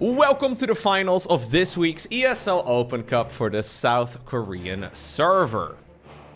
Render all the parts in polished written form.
Welcome to the finals of this week's ESL Open Cup for the South Korean server.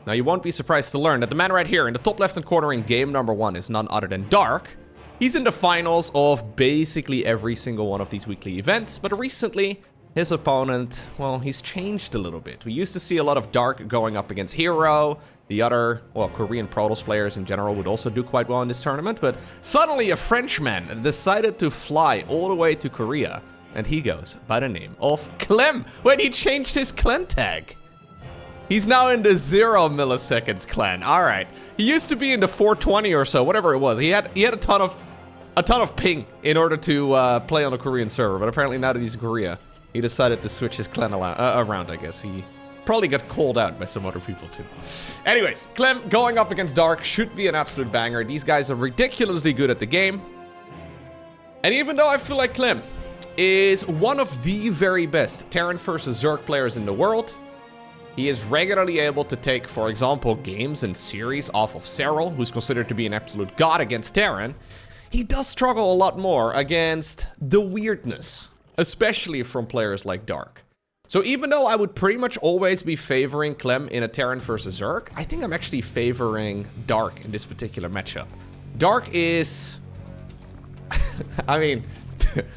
Now, you won't be surprised to learn that the man right here in the top left-hand corner in game number 1 is none other than Dark. He's in the finals of basically every single one of these weekly events, but recently, his opponent, well, he's changed a little bit. We used to see a lot of Dark going up against Hero. The other, well, Korean Protoss players in general would also do quite well in this tournament, but suddenly a Frenchman decided to fly all the way to Korea. And he goes by the name of Clem when he changed his clan tag. He's now in the 0 milliseconds clan. All right. He used to be in the 420 or so, whatever it was. He had a ton of ping in order to play on the Korean server. But apparently now that he's in Korea, he decided to switch his clan around, I guess. He probably got called out by some other people too. Anyways, Clem going up against Dark should be an absolute banger. These guys are ridiculously good at the game. And even though I feel like Clem is one of the very best Terran versus Zerg players in the world, he is regularly able to take, for example, games and series off of Cyril, who's considered to be an absolute god against Terran. He does struggle a lot more against the weirdness, especially from players like Dark. So even though I would pretty much always be favoring Clem in a Terran versus Zerg, I think I'm actually favoring Dark in this particular matchup. Dark is... I mean...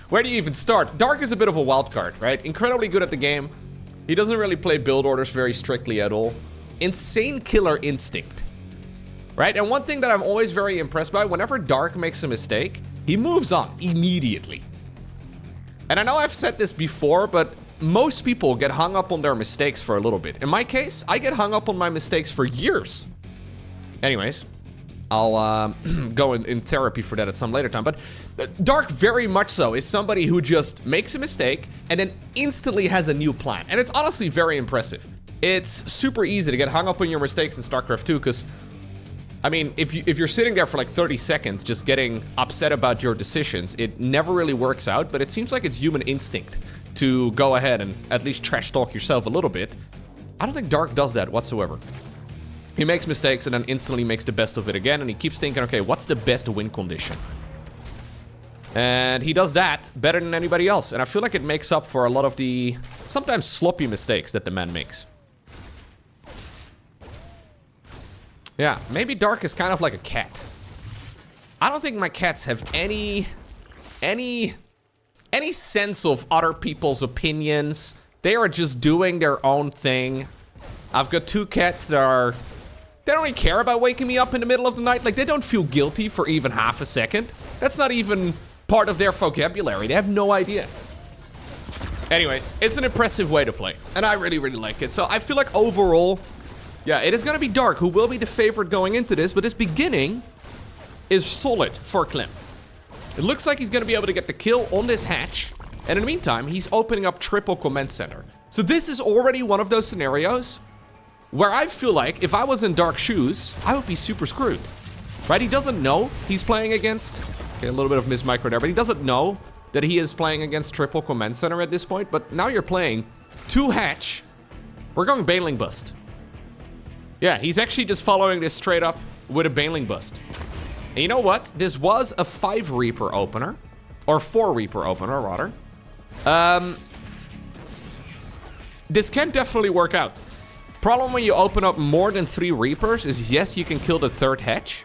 where do you even start? Dark is a bit of a wild card, right? Incredibly good at the game. He doesn't really play build orders very strictly at all. Insane killer instinct, right? And one thing that I'm always very impressed by, whenever Dark makes a mistake, he moves on immediately. And I know I've said this before, but most people get hung up on their mistakes for a little bit. In my case, I get hung up on my mistakes for years. Anyways, I'll go in therapy for that at some later time. But Dark very much so is somebody who just makes a mistake and then instantly has a new plan. And it's honestly very impressive. It's super easy to get hung up on your mistakes in StarCraft 2 because, I mean, if you're sitting there for like 30 seconds just getting upset about your decisions, it never really works out. But it seems like it's human instinct to go ahead and at least trash talk yourself a little bit. I don't think Dark does that whatsoever. He makes mistakes and then instantly makes the best of it again. And he keeps thinking, okay, what's the best win condition? And he does that better than anybody else. And I feel like it makes up for a lot of the sometimes sloppy mistakes that the man makes. Yeah, maybe Dark is kind of like a cat. I don't think my cats have any sense of other people's opinions. They are just doing their own thing. I've got 2 cats that they don't really care about waking me up in the middle of the night. Like, they don't feel guilty for even half a second. That's not even part of their vocabulary. They have no idea. Anyways, it's an impressive way to play. And I really, really like it. So I feel like overall, yeah, it is going to be Dark who will be the favorite going into this. But this beginning is solid for Clem. It looks like he's going to be able to get the kill on this hatch. And in the meantime, he's opening up triple command center. So this is already one of those scenarios where I feel like if I was in Dark's shoes, I would be super screwed, right? He doesn't know he's playing against, okay, a little bit of miss micro there, but he doesn't know that he is playing against triple command center at this point. But now you're playing 2 hatch. We're going Baneling bust. Yeah, he's actually just following this straight up with a Baneling bust. And you know what? This was a 5 Reaper opener, or 4 Reaper opener rather. This can definitely work out. Problem when you open up more than 3 Reapers is, yes, you can kill the 3rd hatch,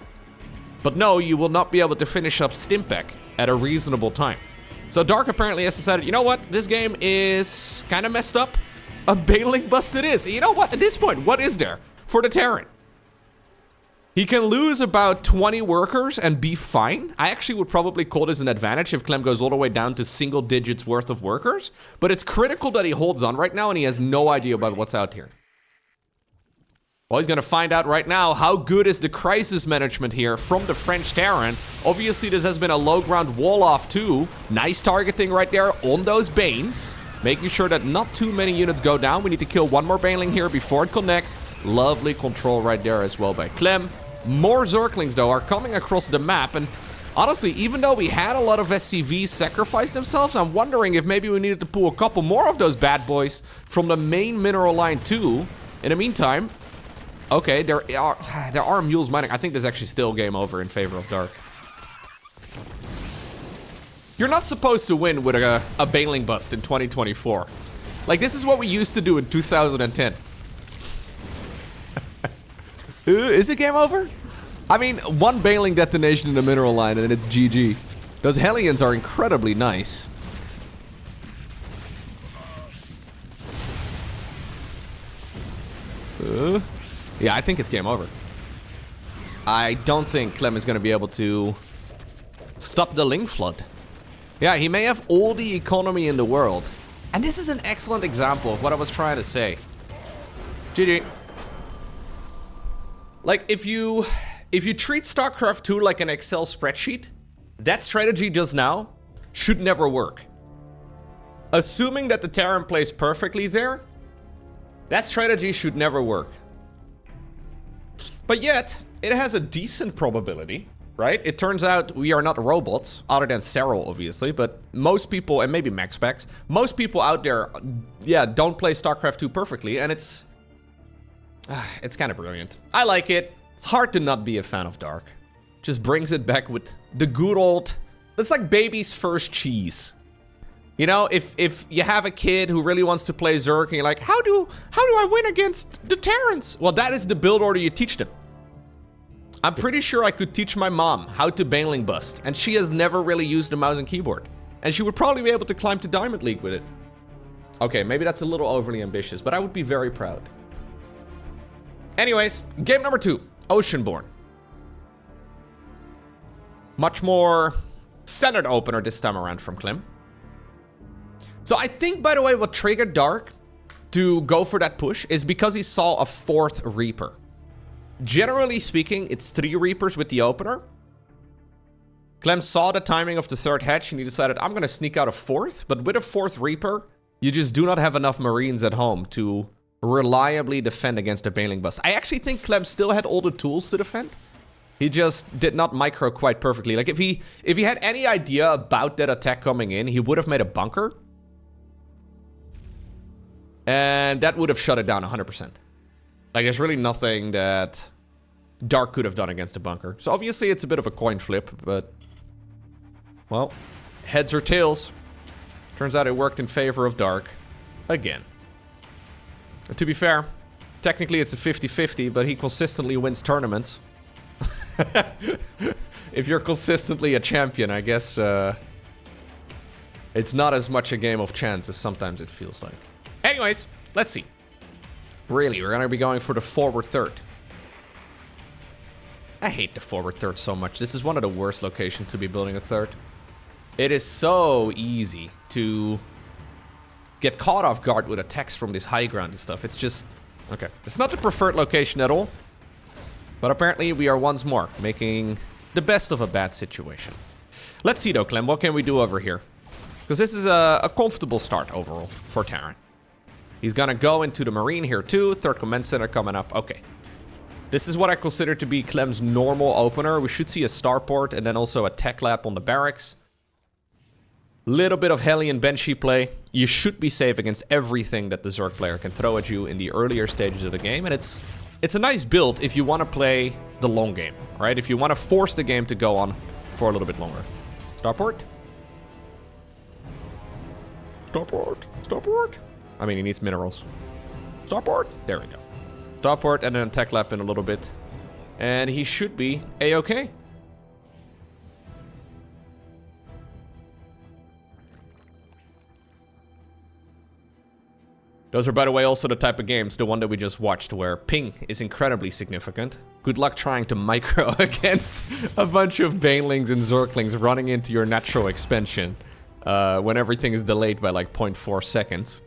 but no, you will not be able to finish up Stimpek at a reasonable time. So Dark apparently has decided, you know what, this game is kind of messed up. A Baneling bust it is. You know what, at this point, what is there for the Terran? He can lose about 20 workers and be fine. I actually would probably call this an advantage if Clem goes all the way down to single digits worth of workers, but it's critical that he holds on right now and he has no idea about what's out here. Well, he's going to find out right now how good is the crisis management here from the French Terran. Obviously, this has been a low ground wall off too. Nice targeting right there on those Banes. Making sure that not too many units go down. We need to kill 1 more Baneling here before it connects. Lovely control right there as well by Clem. More Zerglings, though, are coming across the map. And honestly, even though we had a lot of SCVs sacrifice themselves, I'm wondering if maybe we needed to pull a couple more of those bad boys from the main mineral line too. In the meantime... okay, there are mules mining. I think there's actually still game over in favor of Dark. You're not supposed to win with a Baneling bust in 2024. Like, this is what we used to do in 2010. Is it game over? I mean, one Baneling detonation in the mineral line and it's GG. Those Hellions are incredibly nice. Yeah, I think it's game over. I don't think Clem is going to be able to stop the Ling Flood. Yeah, he may have all the economy in the world. And this is an excellent example of what I was trying to say. GG. Like, if you treat StarCraft 2 like an Excel spreadsheet, that strategy just now should never work. Assuming that the Terran plays perfectly there, that strategy should never work. But yet, it has a decent probability, right? It turns out we are not robots, other than Serral, obviously, but most people, and maybe MaxPax, most people out there, yeah, don't play StarCraft 2 perfectly, and it's kind of brilliant. I like it. It's hard to not be a fan of Dark. Just brings it back with the good old... It's like baby's first cheese. You know, if you have a kid who really wants to play Zerg and you're like, how do I win against the Terrans? Well, that is the build order you teach them. I'm pretty sure I could teach my mom how to Baneling bust, and she has never really used a mouse and keyboard. And she would probably be able to climb to Diamond League with it. Okay, maybe that's a little overly ambitious, but I would be very proud. Anyways, game number 2, Oceanborn. Much more standard opener this time around from Clem. So I think, by the way, what triggered Dark to go for that push is because he saw a 4th Reaper. Generally speaking, it's 3 Reapers with the opener. Clem saw the timing of the 3rd hatch and he decided, I'm going to sneak out a 4th. But with a 4th Reaper, you just do not have enough Marines at home to reliably defend against a Baneling bust. I actually think Clem still had all the tools to defend. He just did not micro quite perfectly. Like, if he had any idea about that attack coming in, he would have made a bunker. And that would have shut it down 100%. Like, there's really nothing that Dark could have done against a bunker. So obviously it's a bit of a coin flip, but... well, heads or tails. Turns out it worked in favor of Dark. Again. And to be fair, technically it's a 50-50, but he consistently wins tournaments. If you're consistently a champion, I guess it's not as much a game of chance as sometimes it feels like. Anyways, let's see. Really, we're going to be going for the forward third. I hate the forward third so much. This is one of the worst locations to be building a third. It is so easy to get caught off guard with attacks from this high ground and stuff. It's just... okay. It's not the preferred location at all. But apparently we are once more making the best of a bad situation. Let's see though, Clem. What can we do over here? Because this is a comfortable start overall for Terran. He's gonna go into the Marine here too. 3rd Command Center coming up. Okay. This is what I consider to be Clem's normal opener. We should see a starport and then also a tech lab on the barracks. Little bit of Hellion Banshee play. You should be safe against everything that the Zerg player can throw at you in the earlier stages of the game. And it's a nice build if you want to play the long game, right? If you want to force the game to go on for a little bit longer. Starport. Starport. Starport. I mean, he needs minerals. Starport. There we go. Starport and then a tech lab in a little bit. And he should be A-okay. Those are, by the way, also the type of games, the one that we just watched, where ping is incredibly significant. Good luck trying to micro against a bunch of Banelings and Zerglings running into your natural expansion when everything is delayed by like 0.4 seconds.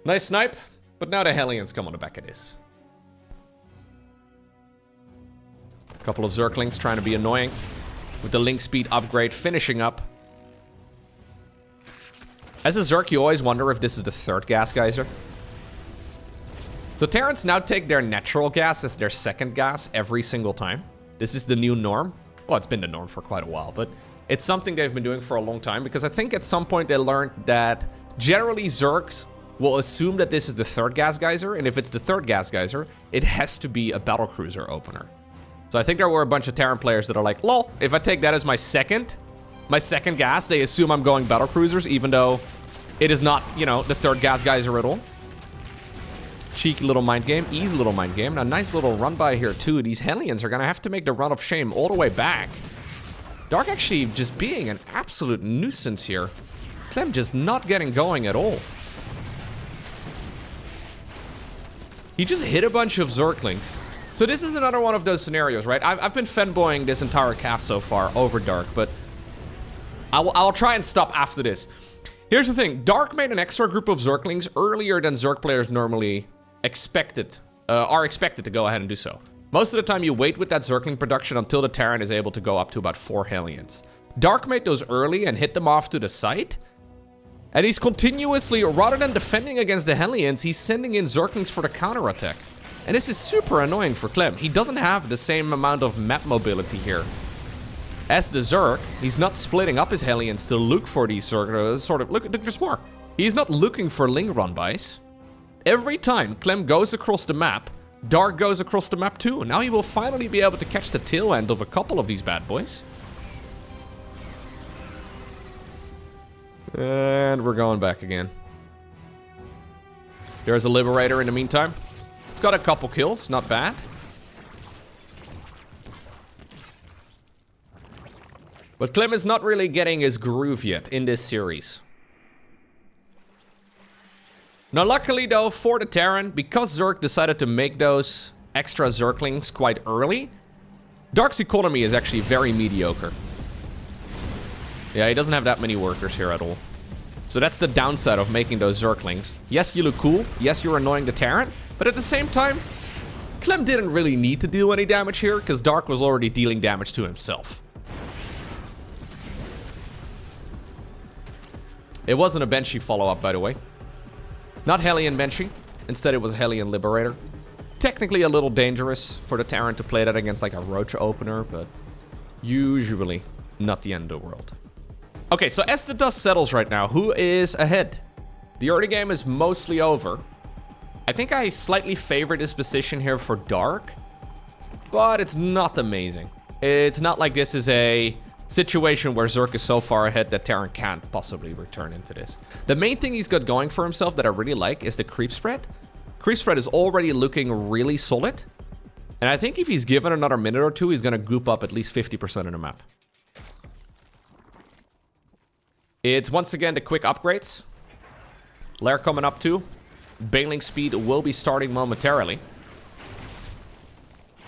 Nice snipe, but now the Hellions come on the back of this. A couple of Zerglings trying to be annoying with the link speed upgrade finishing up. As a Zerg, you always wonder if this is the 3rd gas geyser. So Terrans now take their natural gas as their 2nd gas every single time. This is the new norm. Well, it's been the norm for quite a while, but it's something they've been doing for a long time because I think at some point they learned that generally Zergs will assume that this is the 3rd gas geyser, and if it's the 3rd gas geyser, it has to be a battlecruiser opener. So I think there were a bunch of Terran players that are like, lol, if I take that as my 2nd, My second gas, they assume I'm going battle cruisers, even though it is not, you know, the third gas geyser at all. Cheeky little mind game, easy little mind game. Now, nice little run by here, too. These Hellions are going to have to make the run of shame all the way back. Dark actually just being an absolute nuisance here. Clem just not getting going at all. He just hit a bunch of Zerglings. So this is another one of those scenarios, right? I've been fanboying this entire cast so far over Dark, but I'll try and stop after this. Here's the thing. Dark made an extra group of Zerglings earlier than Zerg players normally are expected to go ahead and do so. Most of the time you wait with that Zergling production until the Terran is able to go up to about 4 Hellions. Dark made those early and hit them off to the site. And he's continuously, rather than defending against the Hellions, he's sending in Zerglings for the counterattack. And this is super annoying for Clem. He doesn't have the same amount of map mobility here as the Zerg. He's not splitting up his Hellions to look for these Zerg, sort of, look, there's more. He's not looking for Ling run-bys. Every time Clem goes across the map, Dark goes across the map too. Now he will finally be able to catch the tail end of a couple of these bad boys. And we're going back again. There's a Liberator in the meantime. It's got a couple kills, not bad. But Clem is not really getting his groove yet in this series. Now, luckily though, for the Terran, because Zerg decided to make those extra Zerglings quite early, Dark's economy is actually very mediocre. Yeah, he doesn't have that many workers here at all. So that's the downside of making those Zerglings. Yes, you look cool. Yes, you're annoying the Terran. But at the same time, Clem didn't really need to deal any damage here, because Dark was already dealing damage to himself. It wasn't a Banshee follow-up, by the way. Not Hellion Banshee. Instead, it was Hellion Liberator. Technically a little dangerous for the Terran to play that against like a Roach opener, but usually not the end of the world. Okay, so as the dust settles right now, who is ahead? The early game is mostly over. I think I slightly favor this position here for Dark, but it's not amazing. It's not like this is a situation where Zerg is so far ahead that Terran can't possibly return into this. The main thing he's got going for himself that I really like is the creep spread. Creep spread is already looking really solid. And I think if he's given another minute or two, he's going to group up at least 50% of the map. It's once again the quick upgrades. Lair coming up too. Bailing speed will be starting momentarily.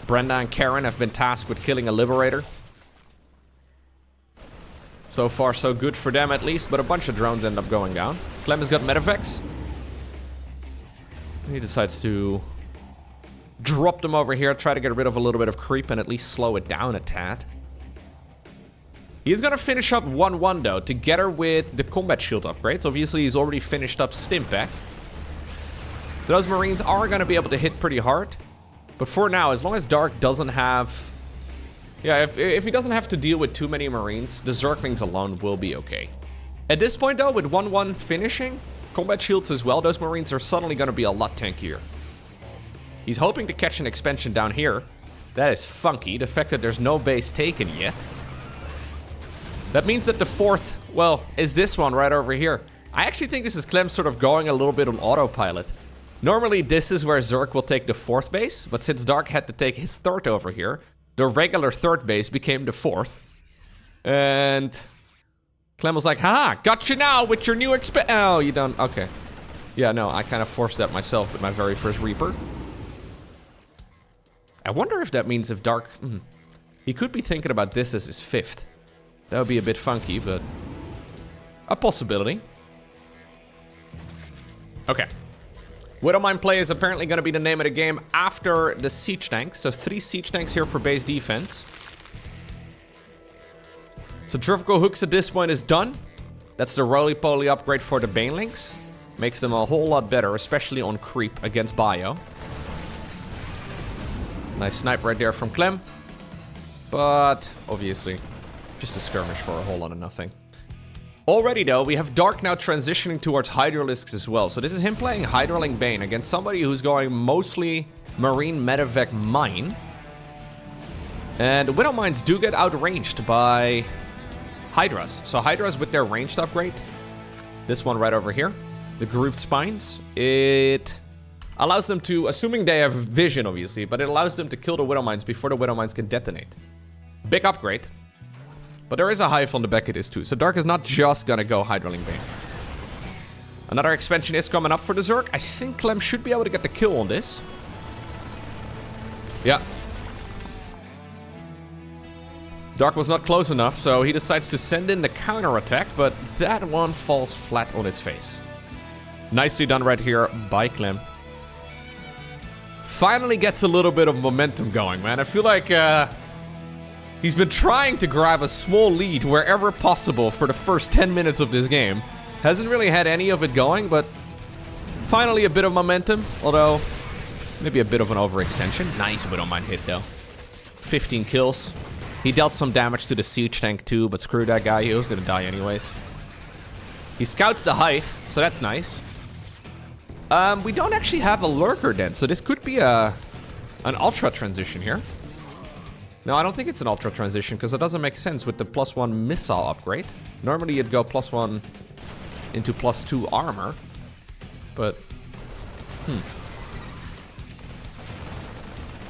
Brenda and Karen have been tasked with killing a Liberator. So far, so good for them at least, but a bunch of drones end up going down. Clem has got Medevacs. He decides to drop them over here, try to get rid of a little bit of creep and at least slow it down a tad. He's gonna finish up 1-1 though, together with the combat shield upgrades. Obviously, he's already finished up Stimpack. So those Marines are gonna be able to hit pretty hard. But for now, as long as Dark doesn't have... Yeah, if he doesn't have to deal with too many Marines, the Zerglings alone will be okay. At this point though, with 1-1 finishing, combat shields as well, those Marines are suddenly gonna be a lot tankier. He's hoping to catch an expansion down here. That is funky, the fact that there's no base taken yet. That means that the fourth, well, is this one right over here. I actually think this is Clem sort of going a little bit on autopilot. Normally this is where Zerg will take the fourth base, but since Dark had to take his third over here, the regular third base became the fourth. And Clem was like, haha, got you now with your new oh, you don't, okay. Yeah, no, I kind of forced that myself with my very first Reaper. I wonder if that means if Dark, he could be thinking about this as his fifth. That would be a bit funky, but a possibility. Okay. Widowmine play is apparently going to be the name of the game after the siege tanks. So 3 siege tanks here for base defense. Centrifugal hooks at this point is done. That's the roly-poly upgrade for the Banelings. Makes them a whole lot better, especially on creep against bio. Nice snipe right there from Clem. But obviously, just a skirmish for a whole lot of nothing. Already though, we have Dark now transitioning towards Hydralisks as well. So this is him playing Hydraling Bane against somebody who's going mostly Marine Medevac Mine. And Widowmines do get outranged by Hydras. So Hydras with their ranged upgrade. This one right over here. The Grooved Spines. It allows them to, assuming they have vision obviously, but it allows them to kill the Widow Mines before the Widow Mines can detonate. Big upgrade. But there is a hive on the back of this too. So Dark is not just gonna go Hydraling Bane. Another expansion is coming up for the Zerg. I think Clem should be able to get the kill on this. Yeah. Dark was not close enough, so he decides to send in the counterattack, but that one falls flat on its face. Nicely done right here by Clem. Finally gets a little bit of momentum going, man. I feel like he's been trying to grab a small lead wherever possible for the first 10 minutes of this game. Hasn't really had any of it going, but finally a bit of momentum, although maybe a bit of an overextension. Nice Widowmine hit though. 15 kills. He dealt some damage to the siege tank too, but screw that guy, he was gonna die anyways. He scouts the hive, so that's nice. We don't actually have a lurker then, so this could be an ultra transition here. No, I don't think it's an ultra transition, because it doesn't make sense with the +1 missile upgrade. Normally you'd go +1 into +2 armor, but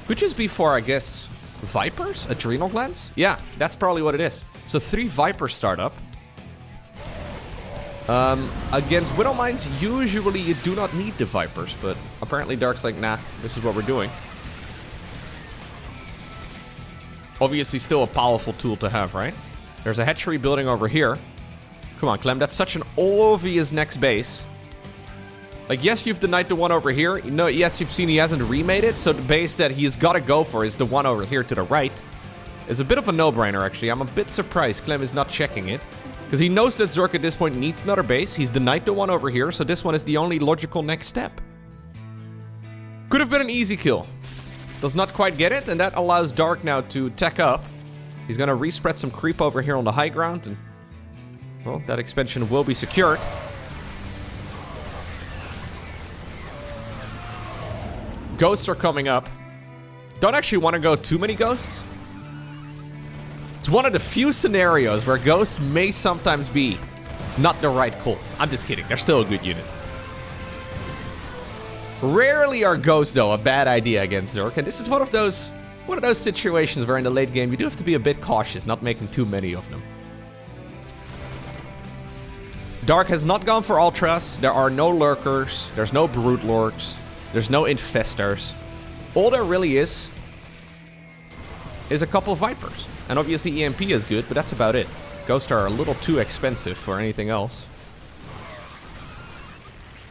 could just be for, I guess, Vipers? Adrenal glands? Yeah, that's probably what it is. So 3 Vipers start up. Against Widow Mines, usually you do not need the Vipers, but apparently Dark's like, nah, this is what we're doing. Obviously still a powerful tool to have, right? There's a hatchery building over here. Come on, Clem, that's such an obvious next base. Like, yes, you've denied the one over here. No, yes, you've seen he hasn't remade it, so the base that he's got to go for is the one over here to the right. It's a bit of a no-brainer, actually. I'm a bit surprised Clem is not checking it, because he knows that Zerg at this point needs another base. He's denied the one over here, so this one is the only logical next step. Could have been an easy kill. Does not quite get it, and that allows Dark now to tech up. He's going to respread some creep over here on the high ground, and, well, that expansion will be secured. Ghosts are coming up. Don't actually want to go too many ghosts. It's one of the few scenarios where ghosts may sometimes be not the right call. I'm just kidding. They're still a good unit. Rarely are ghosts, though, a bad idea against Zerg. And this is one of those situations where in the late game you do have to be a bit cautious, not making too many of them. Dark has not gone for ultras. There are no lurkers. There's no brood lords. There's no infestors. All there really is a couple of Vipers. And obviously EMP is good, but that's about it. Ghosts are a little too expensive for anything else.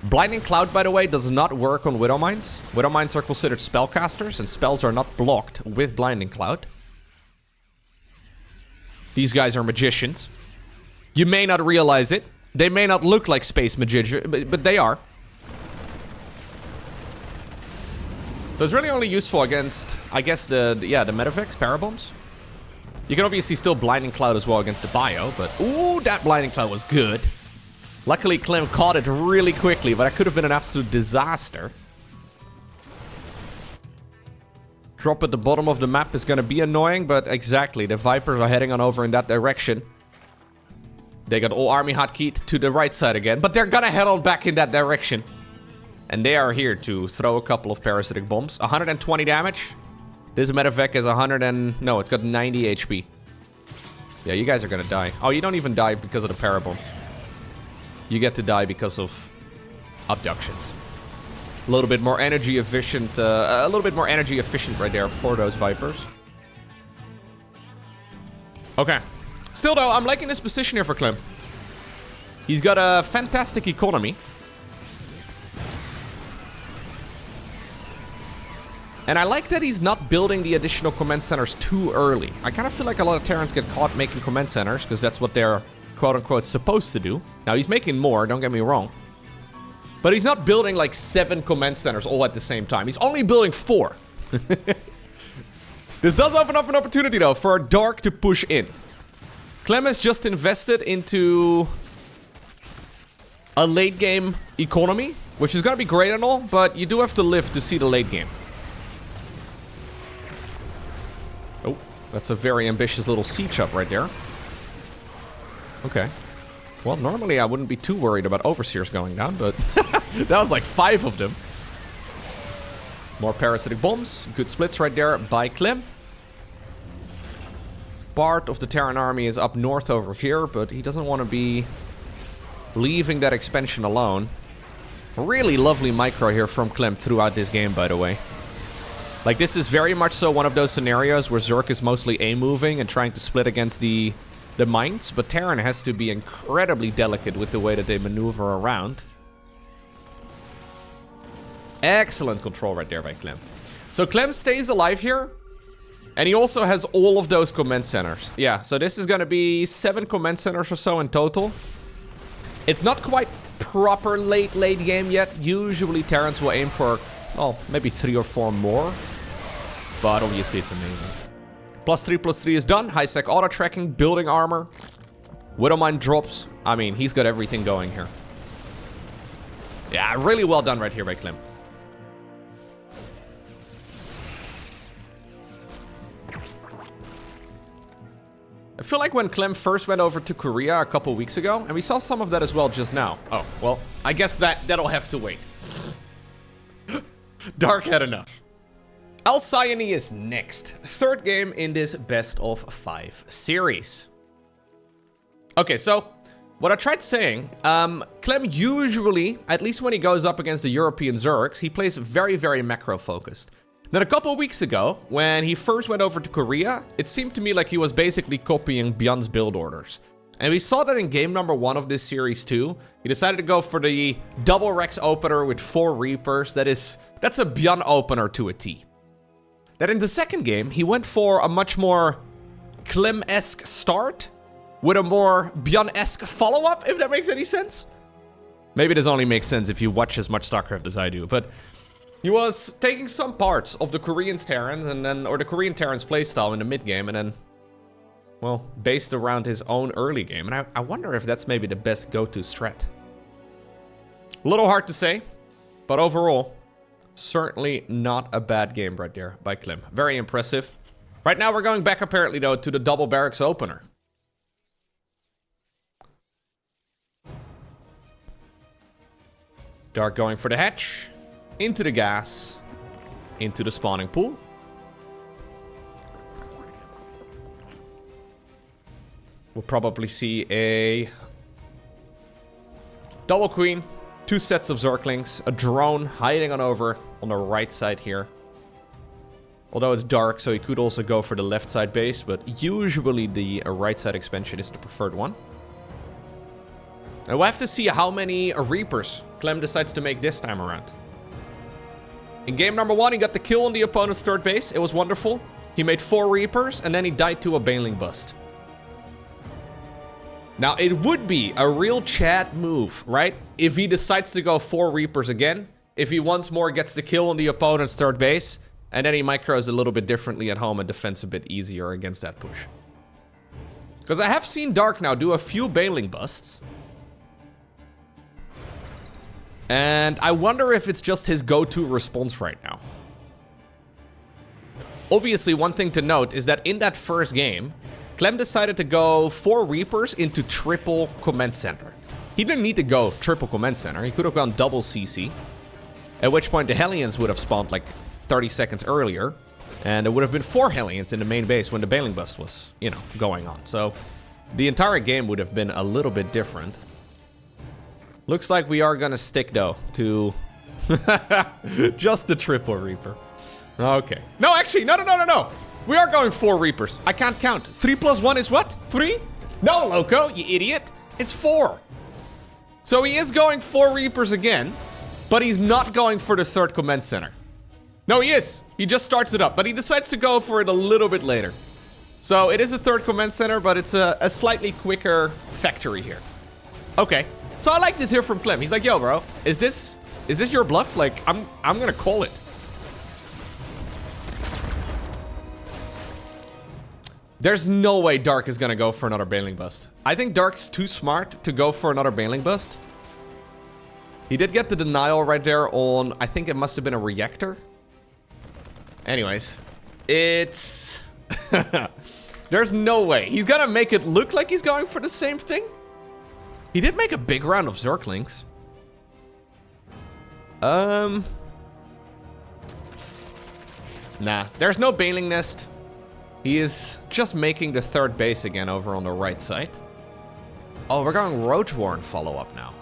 Blinding Cloud, by the way, does not work on Widow Mines. Widow Mines are considered spellcasters, and spells are not blocked with Blinding Cloud. These guys are magicians. You may not realize it. They may not look like space magicians, but they are. So it's really only useful against, I guess, the Metavex, Parabombs. You can obviously still Blinding Cloud as well against the Bio, but ooh, that Blinding Cloud was good. Luckily, Clem caught it really quickly, but that could have been an absolute disaster. Drop at the bottom of the map is going to be annoying, but exactly, the Vipers are heading on over in that direction. They got all army hotkeyed to the right side again, but they're going to head on back in that direction. And they are here to throw a couple of parasitic bombs. 120 damage. This Medevac is 100 and... No, it's got 90 HP. Yeah, you guys are gonna die. Oh, you don't even die because of the parabomb. You get to die because of abductions. A little bit more energy efficient. A little bit more energy efficient right there for those Vipers. Okay. Still though, I'm liking this position here for Clem. He's got a fantastic economy. And I like that he's not building the additional command centers too early. I kind of feel like a lot of Terrans get caught making command centers because that's what they're quote-unquote supposed to do. Now, he's making more, don't get me wrong. But he's not building like 7 command centers all at the same time. He's only building 4. This does open up an opportunity, though, for Dark to push in. Clem has just invested into a late-game economy, which is going to be great and all, but you do have to live to see the late game. Oh, that's a very ambitious little siege up right there. Okay. Well, normally I wouldn't be too worried about Overseers going down, but that was like 5 of them. More parasitic bombs. Good splits right there by Clem. Part of the Terran army is up north over here, but he doesn't want to be leaving that expansion alone. Really lovely micro here from Clem throughout this game, by the way. Like, this is very much so one of those scenarios where Zerg is mostly A-moving and trying to split against the mines, but Terran has to be incredibly delicate with the way that they maneuver around. Excellent control right there by Clem. So Clem stays alive here, and he also has all of those command centers. Yeah, so this is going to be 7 command centers or so in total. It's not quite proper late game yet. Usually Terrans will aim for, well, maybe 3 or 4 more. But obviously it's amazing. +3/+3 is done. High-sec auto-tracking, building armor. Widowmine drops. I mean, he's got everything going here. Yeah, really well done right here by Clem. I feel like when Clem first went over to Korea a couple weeks ago, and we saw some of that as well just now. Oh, well, I guess that'll have to wait. Dark had enough. Alcyone is next. 3rd game in this best of 5 series. Okay, so what I tried saying, Clem usually, at least when he goes up against the European Zergs, he plays very, very macro-focused. Then a couple of weeks ago, when he first went over to Korea, it seemed to me like he was basically copying Bjorn's build orders. And we saw that in game number 1 of this series too. He decided to go for the double Rex opener with 4 Reapers. That's a Bjorn opener to a T. Then in the 2nd game, he went for a much more Clem-esque start with a more Bjorn-esque follow-up, if that makes any sense. Maybe this only makes sense if you watch as much StarCraft as I do, but he was taking some parts of the Korean Terrans or the Korean Terrans playstyle in the mid game, and then, well, based around his own early game. And I wonder if that's maybe the best go-to strat. A little hard to say, but overall, certainly not a bad game right there by Clem. Very impressive. Right now we're going back apparently though to the double barracks opener. Dark going for the hatch. Into the gas. Into the spawning pool. We'll probably see a double queen. 2 sets of Zerglings, a drone hiding on the right side here. Although it's dark, so he could also go for the left side base, but usually the right side expansion is the preferred one. And we'll have to see how many Reapers Clem decides to make this time around. In game number 1, he got the kill on the opponent's 3rd base. It was wonderful. He made 4 Reapers, and then he died to a Baneling bust. Now, it would be a real Chad move, right? If he decides to go 4 Reapers again, if he once more gets the kill on the opponent's 3rd base, and then he micros a little bit differently at home and defends a bit easier against that push. Because I have seen Dark now do a few Baneling busts. And I wonder if it's just his go-to response right now. Obviously, one thing to note is that in that 1st game, Clem decided to go 4 Reapers into triple command center. He didn't need to go triple command center. He could have gone double CC. At which point the Hellions would have spawned like 30 seconds earlier. And there would have been 4 Hellions in the main base when the Baneling bust was, you know, going on. So the entire game would have been a little bit different. Looks like we are gonna stick though to just the triple Reaper. Okay. No, actually, no. We are going 4 Reapers. I can't count. 3 + 1 is what? 3? No, Lowko, you idiot. It's 4. So he is going 4 Reapers again, but he's not going for the 3rd command center. No, he is. He just starts it up, but he decides to go for it a little bit later. So it is a 3rd command center, but it's a slightly quicker factory here. Okay. So I like this here from Clem. He's like, yo, bro, is this your bluff? Like, I'm gonna call it. There's no way Dark is gonna go for another Baneling bust. I think Dark's too smart to go for another Baneling bust. He did get the denial right there on, I think it must have been a reactor. Anyways, it's... There's no way. He's gonna make it look like he's going for the same thing. He did make a big round of Zerglings. Nah, there's no Baneling Nest. He is just making the third base again over on the right side. Oh, we're going Roach Warren follow-up now.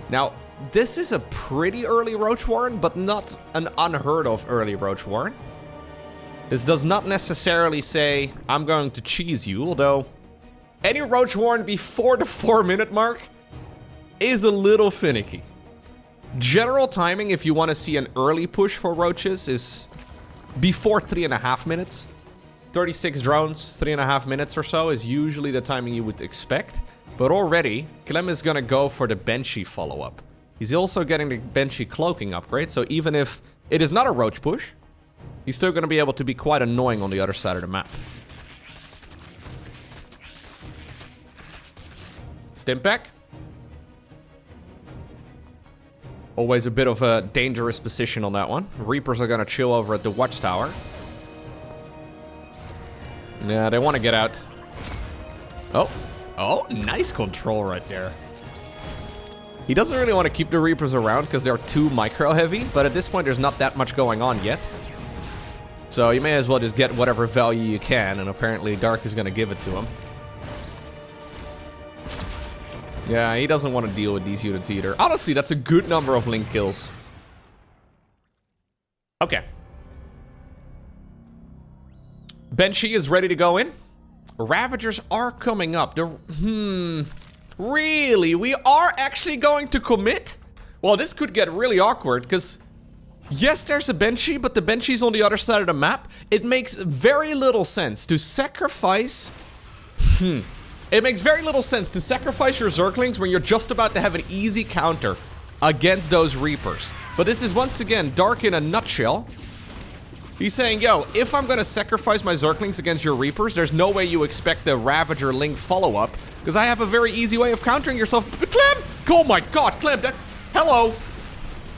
Now, this is a pretty early Roach Warren, but not an unheard of early Roach Warren. This does not necessarily say, I'm going to cheese you, although any Roach Warren before the 4-minute mark is a little finicky. General timing, if you want to see an early push for Roaches, is before 3.5 minutes. 36 drones, 3.5 minutes or so is usually the timing you would expect. But already, Clem is going to go for the Banshee follow-up. He's also getting the Banshee cloaking upgrade, so even if it is not a Roach push, he's still going to be able to be quite annoying on the other side of the map. Stimpack. Always a bit of a dangerous position on that one. Reapers are gonna chill over at the watchtower. Yeah, they want to get out. Oh, nice control right there. He doesn't really want to keep the Reapers around because they're too micro heavy, but at this point there's not that much going on yet. So you may as well just get whatever value you can, and apparently Dark is gonna give it to him. Yeah, he doesn't want to deal with these units either. Honestly, that's a good number of link kills. Okay. Banshee is ready to go in. Ravagers are coming up. Really? We are actually going to commit? Well, this could get really awkward, because yes, there's a Banshee, but the Banshee's on the other side of the map. It makes very little sense to sacrifice... It makes very little sense to sacrifice your Zerglings when you're just about to have an easy counter against those Reapers. But this is once again Dark in a nutshell. He's saying, yo, if I'm gonna sacrifice my Zerglings against your Reapers, there's no way you expect the Ravager Link follow-up, because I have a very easy way of countering yourself. Clem! Oh my god, Clem, that... Hello!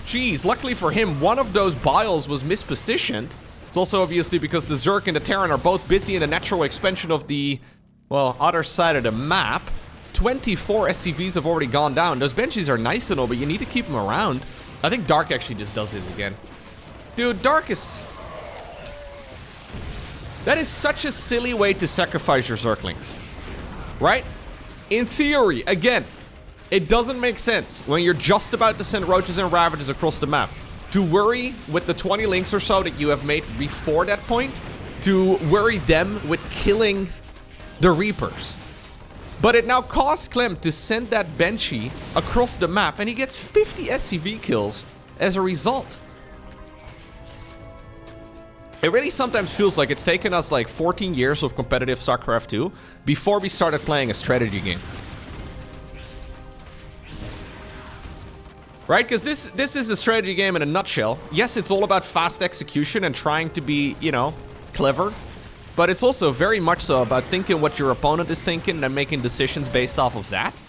Jeez, luckily for him, one of those Biles was mispositioned. It's also obviously because the Zerg and the Terran are both busy in the natural expansion of the... well, other side of the map. 24 SCVs have already gone down. Those Banshees are nice and all, but you need to keep them around. I think Dark actually just does this again. Dude, Dark is... that is such a silly way to sacrifice your Zerglings. Right? In theory, again, it doesn't make sense when you're just about to send Roaches and Ravagers across the map to worry with the 20 links or so that you have made before that point, to worry them with killing the Reapers. But it now costs Clem to send that Banshee across the map, and he gets 50 SCV kills as a result. It really sometimes feels like it's taken us like 14 years of competitive StarCraft 2 before we started playing a strategy game. Right? Because this is a strategy game in a nutshell. Yes, it's all about fast execution and trying to be, you know, clever. But it's also very much so about thinking what your opponent is thinking and making decisions based off of that.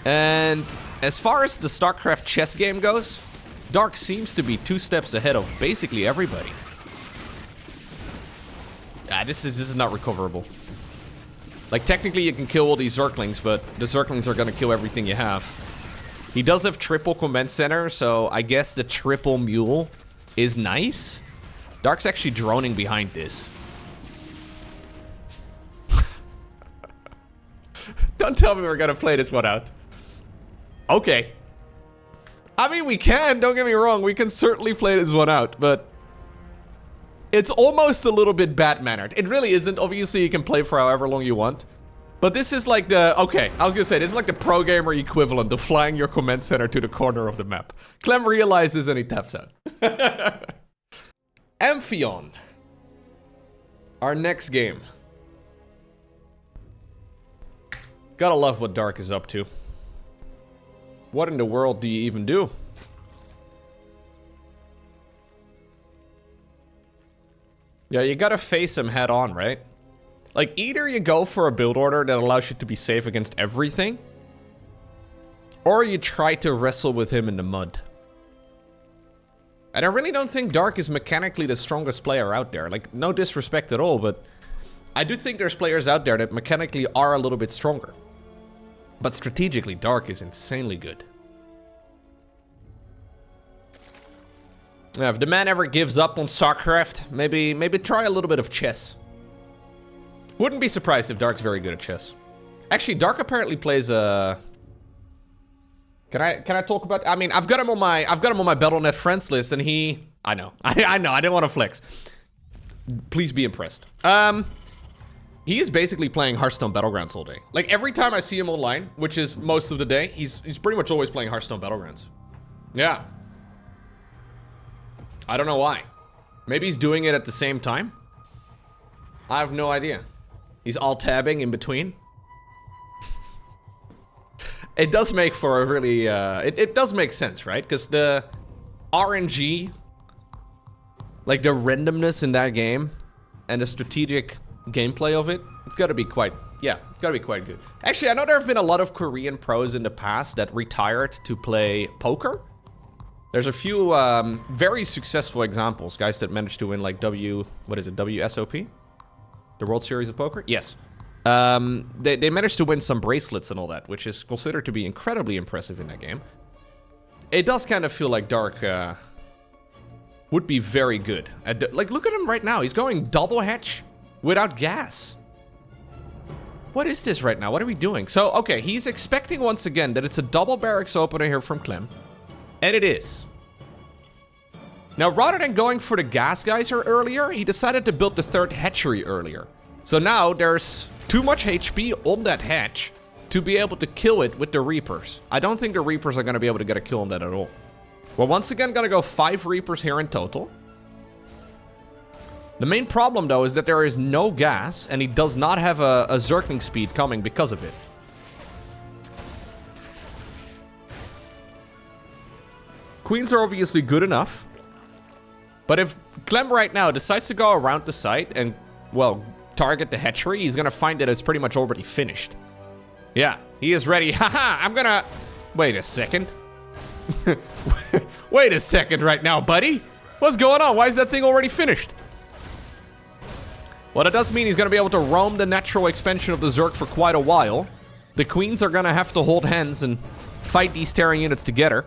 And as far as the StarCraft chess game goes, Dark seems to be 2 steps ahead of basically everybody. This is not recoverable. Like, technically you can kill all these Zerglings, but the Zerglings are gonna kill everything you have. He does have triple command center, so I guess the triple mule is nice. Dark's actually droning behind this. Don't tell me we're gonna play this one out. Okay. I mean, we can, don't get me wrong. We can certainly play this one out, but it's almost a little bit bad-mannered. It really isn't. Obviously, you can play for however long you want. But this is like the... okay, I was gonna say, this is like the pro gamer equivalent of flying your command center to the corner of the map. Clem realizes and he taps out. Amphion. Our next game. Gotta love what Dark is up to. What in the world do you even do? Yeah, you gotta face him head on, right? Like, either you go for a build order that allows you to be safe against everything, or you try to wrestle with him in the mud. And I really don't think Dark is mechanically the strongest player out there. Like, no disrespect at all, but I do think there's players out there that mechanically are a little bit stronger. But strategically, Dark is insanely good. Yeah, if the man ever gives up on StarCraft, maybe try a little bit of chess. Wouldn't be surprised if Dark's very good at chess. Actually, Dark apparently plays a... Can I talk about... I mean, I've got him on my Battle.net friends list, and he... I know, I know, I didn't want to flex. Please be impressed. He is basically playing Hearthstone Battlegrounds all day. Like, every time I see him online, which is most of the day, he's pretty much always playing Hearthstone Battlegrounds. Yeah. I don't know why. Maybe he's doing it at the same time? I have no idea. He's alt-tabbing in between. It does make for a really, it does make sense, right? Because the RNG, like the randomness in that game, and the strategic gameplay of it, it's gotta be quite, yeah, it's gotta be quite good. Actually, I know there have been a lot of Korean pros in the past that retired to play poker. There's a few very successful examples, guys that managed to win like WSOP? The World Series of Poker? Yes. They managed to win some bracelets and all that, which is considered to be incredibly impressive in that game. It does kind of feel like Dark would be very good. Like, look at him right now. He's going double hatch without gas. What is this right now? What are we doing? So, okay, he's expecting once again that it's a double barracks opener here from Clem. And it is. Now, rather than going for the Kijkwijzer earlier, he decided to build the third hatchery earlier. So now there's too much HP on that hatch to be able to kill it with the Reapers. I don't think the Reapers are going to be able to get a kill on that at all. We're once again going to go 5 Reapers here in total. The main problem, though, is that there is no gas, and he does not have a Zergling speed coming because of it. Queens are obviously good enough. But if Clem right now decides to go around the site and, well, target the hatchery, he's gonna find that it's pretty much already finished. Yeah, he is ready. Haha, I'm gonna... Wait a second. Wait a second right now, buddy. What's going on? Why is that thing already finished? Well, that does mean he's gonna be able to roam the natural expansion of the Zerg for quite a while. The Queens are gonna have to hold hands and fight these Terran units together.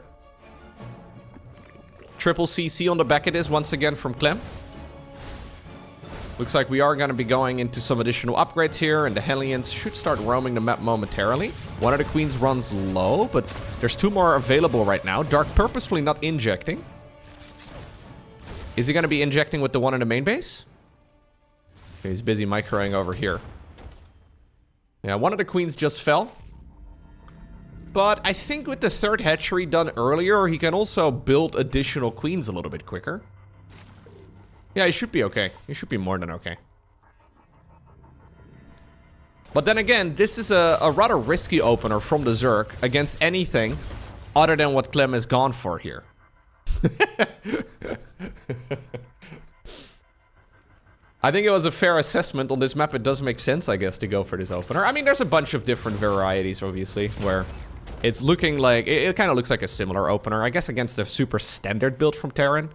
Triple CC on the back of this once again from Clem. Looks like we are going to be going into some additional upgrades here, and the Hellions should start roaming the map momentarily. One of the Queens runs low, but there's 2 more available right now. Dark purposefully not injecting. Is he going to be injecting with the one in the main base? Okay, he's busy microing over here. Yeah, one of the Queens just fell. But I think with the third hatchery done earlier, he can also build additional Queens a little bit quicker. Yeah, he should be okay. He should be more than okay. But then again, this is a rather risky opener from the Zerg against anything other than what Clem has gone for here. I think it was a fair assessment on this map. It does make sense, I guess, to go for this opener. I mean, there's a bunch of different varieties, obviously, where it's looking like... It kind of looks like a similar opener. I guess against a super standard build from Terran.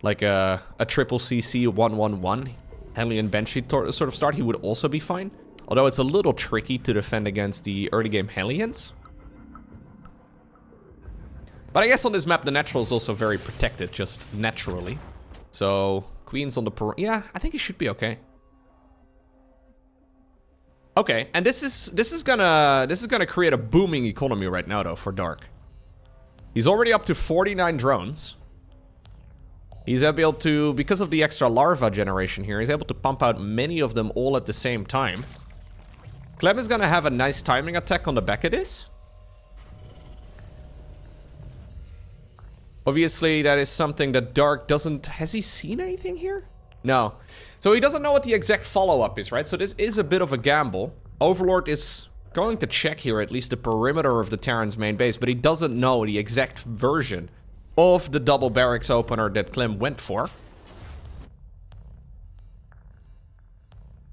Like a triple CC 1-1-1 Hellion Banshee sort of start, he would also be fine. Although it's a little tricky to defend against the early game Hellions. But I guess on this map, the natural is also very protected, just naturally. So, Queens on the... Yeah, I think he should be okay. Okay, and this is gonna create a booming economy right now, though, for Dark. He's already up to 49 drones. He's able to, because of the extra larva generation here, he's able to pump out many of them all at the same time. Clem is gonna have a nice timing attack on the back of this. Obviously, that is something that Dark doesn't... Has he seen anything here? No. So he doesn't know what the exact follow-up is, right? So this is a bit of a gamble. Overlord is going to check here at least the perimeter of the Terran's main base, but he doesn't know the exact version of the double barracks opener that Clem went for.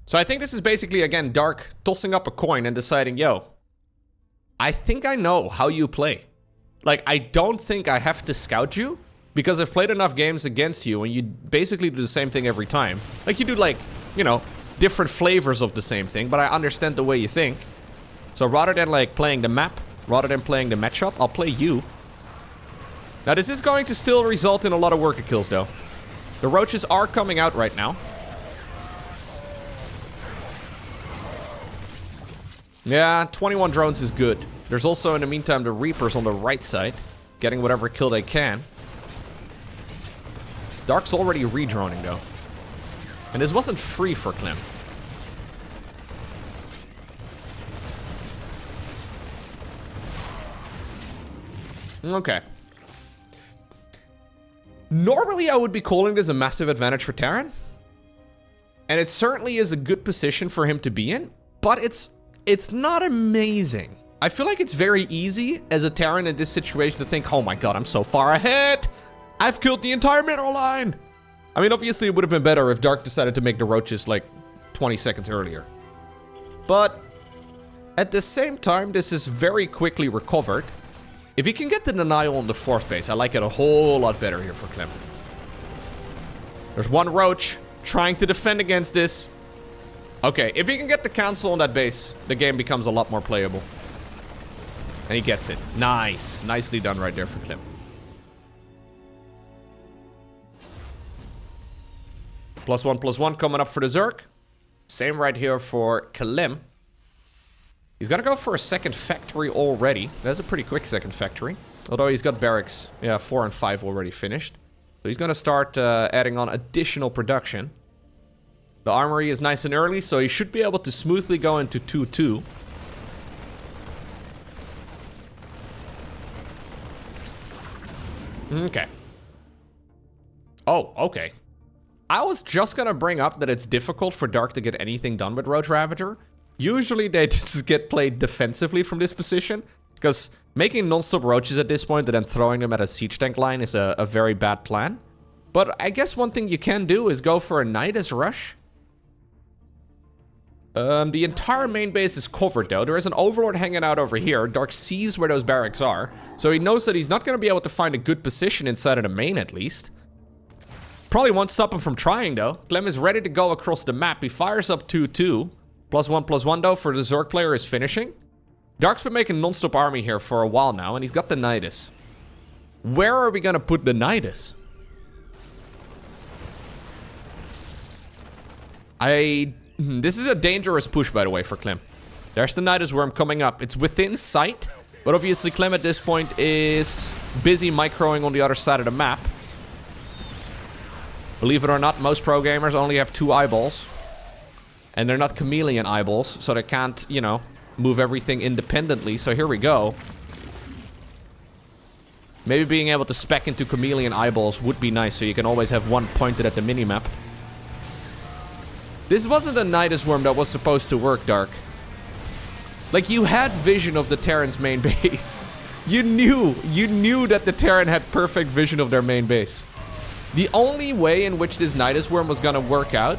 So I think this is basically, again, Dark tossing up a coin and deciding, yo, I think I know how you play. Like, I don't think I have to scout you, because I've played enough games against you and you basically do the same thing every time. Like, you do, like, you know, different flavors of the same thing, but I understand the way you think. So rather than, like, playing the map, rather than playing the matchup, I'll play you. Now, this is going to still result in a lot of worker kills, though. The roaches are coming out right now. Yeah, 21 drones is good. There's also, in the meantime, the Reapers on the right side, getting whatever kill they can. Dark's already redroning, though. And this wasn't free for Clem. Okay. Normally, I would be calling this a massive advantage for Terran. And it certainly is a good position for him to be in, but it's not amazing. I feel like it's very easy as a Terran in this situation to think, oh my god, I'm so far ahead. I've killed the entire middle line. I mean, obviously, it would have been better if Dark decided to make the roaches like 20 seconds earlier. But at the same time, this is very quickly recovered. If he can get the denial on the 4th base, I like it a whole lot better here for Clem. There's one roach trying to defend against this. Okay, if he can get the cancel on that base, the game becomes a lot more playable. And he gets it. Nice. Nicely done right there for Clem. +1/+1 coming up for the Zerg. Same right here for Clem. He's gonna go for a second factory already. That's a pretty quick second factory. Although he's got barracks, yeah, 4 and 5 already finished. So he's gonna start adding on additional production. The armory is nice and early, so he should be able to smoothly go into 2-2. Okay. Oh, okay. I was just gonna bring up that it's difficult for Dark to get anything done with Roach Ravager. Usually they just get played defensively from this position, because making non-stop roaches at this point and then throwing them at a siege tank line is a very bad plan. But I guess one thing you can do is go for a Nidus rush. The entire main base is covered though. There is an Overlord hanging out over here. Dark sees where those barracks are, so he knows that he's not going to be able to find a good position inside of the main at least. Probably won't stop him from trying though. Clem is ready to go across the map. He fires up 2-2. +1/+1 though for the Zerg player is finishing. Dark's been making non-stop army here for a while now, and he's got the Nidus. Where are we gonna put the Nidus? This is a dangerous push, by the way, for Clem. There's the Nidus worm coming up. It's within sight, but obviously Clem at this point is busy microing on the other side of the map. Believe it or not, most pro gamers only have 2 eyeballs. And they're not chameleon eyeballs, so they can't, you know, move everything independently. So here we go. Maybe being able to spec into chameleon eyeballs would be nice, so you can always have one pointed at the minimap. This wasn't a Nidus worm that was supposed to work, Dark. Like, you had vision of the Terran's main base. You knew that the Terran had perfect vision of their main base. The only way in which this Nidus worm was gonna work out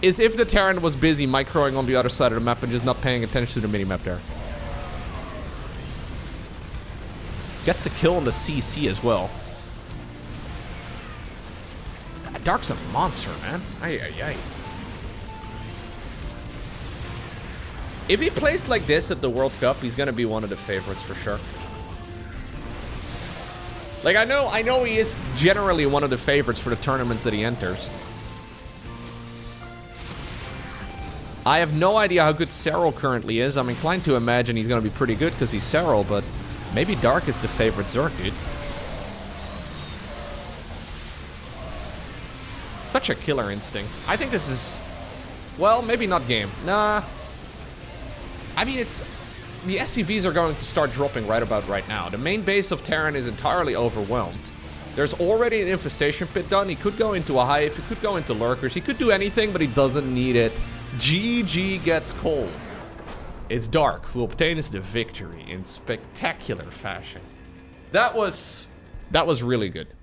is if the Terran was busy microing on the other side of the map and just not paying attention to the minimap there. Gets the kill on the CC as well. Dark's a monster, man. Ay. If he plays like this at the World Cup, he's gonna be one of the favorites for sure. Like, I know he is generally one of the favorites for the tournaments that he enters. I have no idea how good Serral currently is. I'm inclined to imagine he's going to be pretty good because he's Serral, but maybe Dark is the favorite Zerg, dude. Such a killer instinct. I think this is, well, maybe not game. Nah. I mean, the SCVs are going to start dropping right about right now. The main base of Terran is entirely overwhelmed. There's already an infestation pit done. He could go into a hive, he could go into lurkers, he could do anything, but he doesn't need it. GG gets cold. It's Dark who obtains the victory in spectacular fashion. That was really good.